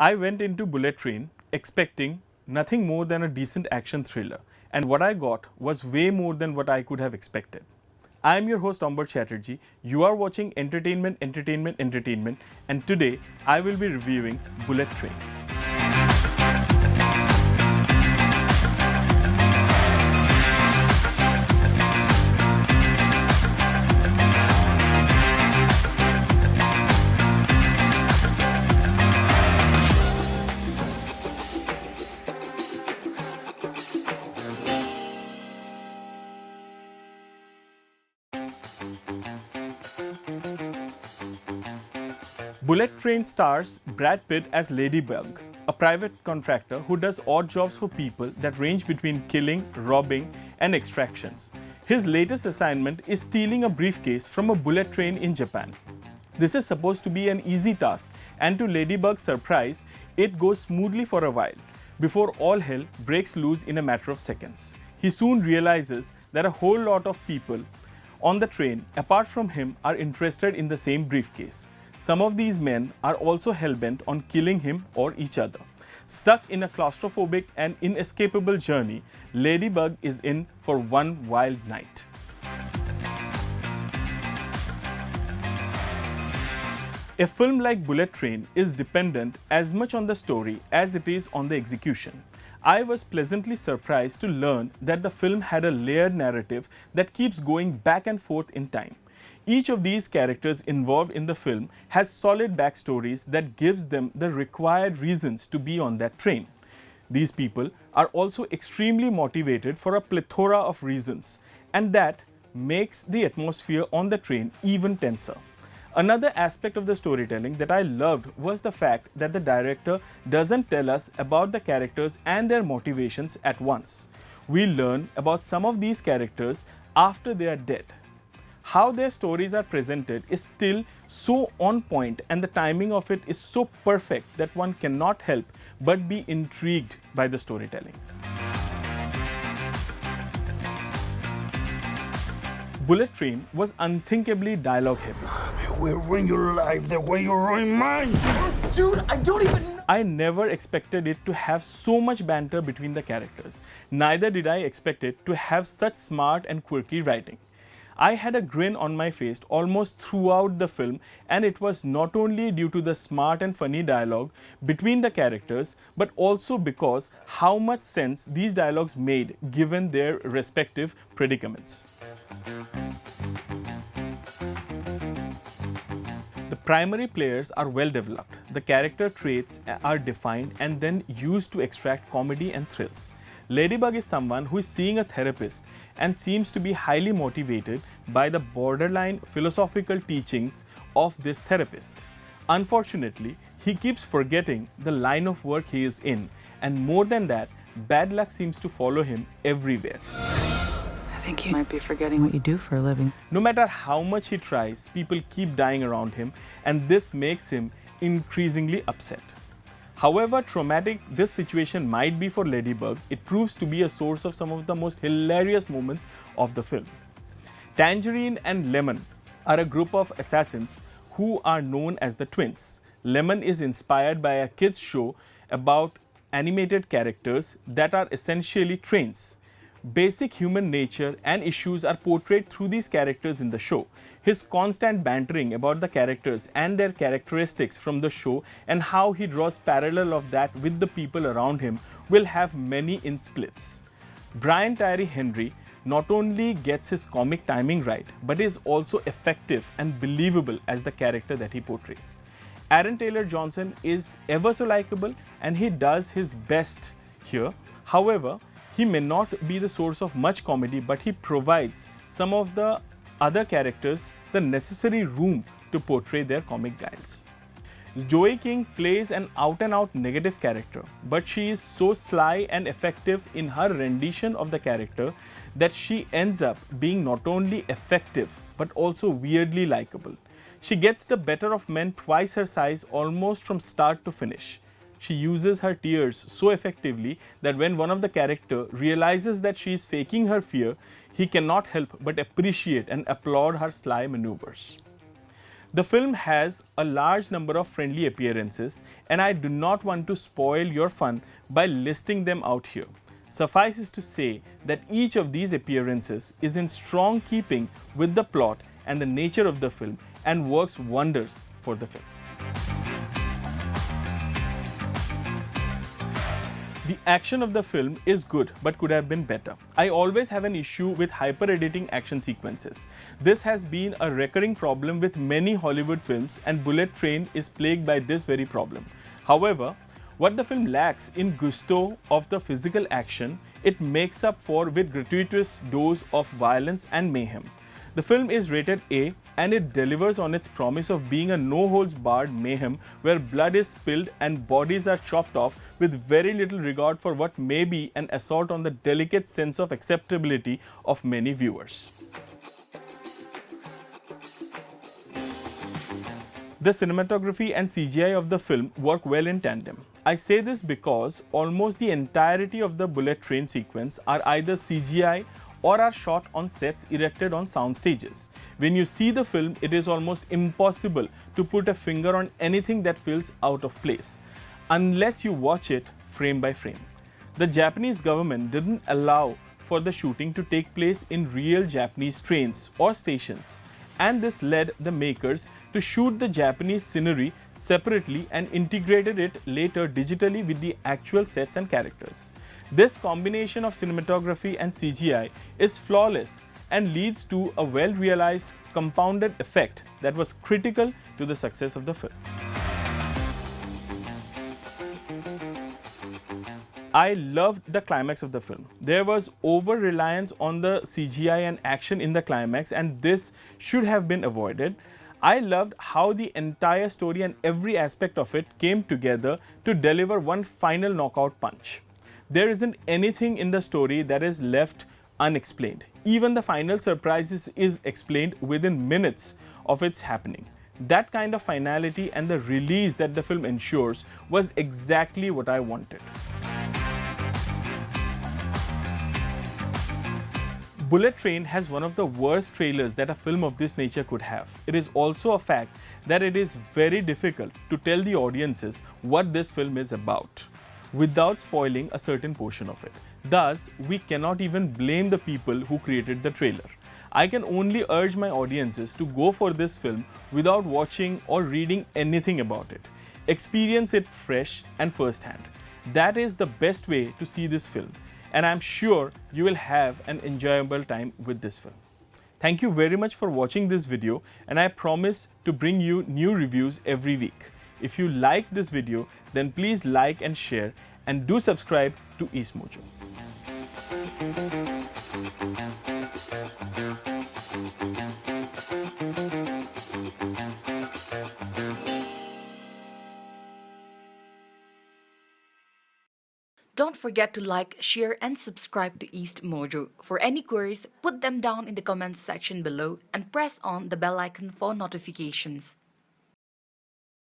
I went into Bullet Train expecting nothing more than a decent action thriller, and what I got was way more than what I could have expected. I am your host Amber Chatterjee. You are watching Entertainment, and today I will be reviewing Bullet Train. Bullet Train stars Brad Pitt as Ladybug, a private contractor who does odd jobs for people that range between killing, robbing, and extractions. His latest assignment is stealing a briefcase from a bullet train in Japan. This is supposed to be an easy task, and to Ladybug's surprise, it goes smoothly for a while, before all hell breaks loose in a matter of seconds. He soon realizes that a whole lot of people on the train, apart from him, are interested in the same briefcase. Some of these men are also hell-bent on killing him or each other. Stuck in a claustrophobic and inescapable journey, Ladybug is in for one wild night. A film like Bullet Train is dependent as much on the story as it is on the execution. I was pleasantly surprised to learn that the film had a layered narrative that keeps going back and forth in time. Each of these characters involved in the film has solid backstories that gives them the required reasons to be on that train. These people are also extremely motivated for a plethora of reasons, and that makes the atmosphere on the train even tenser. Another aspect of the storytelling that I loved was the fact that the director doesn't tell us about the characters and their motivations at once. We learn about some of these characters after they are dead. How their stories are presented is still so on point, and the timing of it is so perfect that one cannot help but be intrigued by the storytelling. Bullet Train was unthinkably dialogue heavy. I will ruin your life the way you ruin mine. Dude, I don't even know. I never expected it to have so much banter between the characters. Neither did I expect it to have such smart and quirky writing. I had a grin on my face almost throughout the film, and it was not only due to the smart and funny dialogue between the characters, but also because how much sense these dialogues made given their respective predicaments. The primary players are well developed. The character traits are defined and then used to extract comedy and thrills. Ladybug is someone who is seeing a therapist and seems to be highly motivated by the borderline philosophical teachings of this therapist. Unfortunately, he keeps forgetting the line of work he is in, and more than that, bad luck seems to follow him everywhere. I think you might be forgetting what you do for a living. No matter how much he tries, people keep dying around him, and this makes him increasingly upset. However traumatic this situation might be for Ladybug, it proves to be a source of some of the most hilarious moments of the film. Tangerine and Lemon are a group of assassins who are known as the twins. Lemon is inspired by a kids' show about animated characters that are essentially trains. Basic human nature and issues are portrayed through these characters in the show. His constant bantering about the characters and their characteristics from the show, and how he draws parallel of that with the people around him, will have many in splits. Brian Tyree Henry not only gets his comic timing right, but is also effective and believable as the character that he portrays. Aaron Taylor Johnson is ever so likable, and he does his best here. However, he may not be the source of much comedy, but he provides some of the other characters the necessary room to portray their comic guiles. Joey King plays an out-and-out negative character, but she is so sly and effective in her rendition of the character that she ends up being not only effective, but also weirdly likable. She gets the better of men twice her size almost from start to finish. She uses her tears so effectively that when one of the characters realizes that she is faking her fear, he cannot help but appreciate and applaud her sly maneuvers. The film has a large number of friendly appearances, and I do not want to spoil your fun by listing them out here. Suffice it to say that each of these appearances is in strong keeping with the plot and the nature of the film and works wonders for the film. The action of the film is good but could have been better. I always have an issue with hyper-editing action sequences. This has been a recurring problem with many Hollywood films, and Bullet Train is plagued by this very problem. However, what the film lacks in gusto of the physical action, it makes up for with gratuitous dose of violence and mayhem. The film is rated A, and it delivers on its promise of being a no-holds-barred mayhem where blood is spilled and bodies are chopped off with very little regard for what may be an assault on the delicate sense of acceptability of many viewers. The cinematography and CGI of the film work well in tandem. I say this because almost the entirety of the bullet train sequence are either CGI or are shot on sets erected on sound stages. When you see the film, it is almost impossible to put a finger on anything that feels out of place, unless you watch it frame by frame. The Japanese government didn't allow for the shooting to take place in real Japanese trains or stations, and this led the makers to shoot the Japanese scenery separately and integrated it later digitally with the actual sets and characters. This combination of cinematography and CGI is flawless and leads to a well-realized, compounded effect that was critical to the success of the film. I loved the climax of the film. There was over-reliance on the CGI and action in the climax, and this should have been avoided. I loved how the entire story and every aspect of it came together to deliver one final knockout punch. There isn't anything in the story that is left unexplained. Even the final surprises is explained within minutes of its happening. That kind of finality and the release that the film ensures was exactly what I wanted. Bullet Train has one of the worst trailers that a film of this nature could have. It is also a fact that it is very difficult to tell the audiences what this film is about without spoiling a certain portion of it. Thus, we cannot even blame the people who created the trailer. I can only urge my audiences to go for this film without watching or reading anything about it. Experience it fresh and first-hand. That is the best way to see this film, and I'm sure you will have an enjoyable time with this film. Thank you very much for watching this video, and I promise to bring you new reviews every week. If you liked this video, then please like and share, and do subscribe to EastMojo. Don't forget to like, share, and subscribe to EastMojo. For any queries, put them down in the comments section below and press on the bell icon for notifications.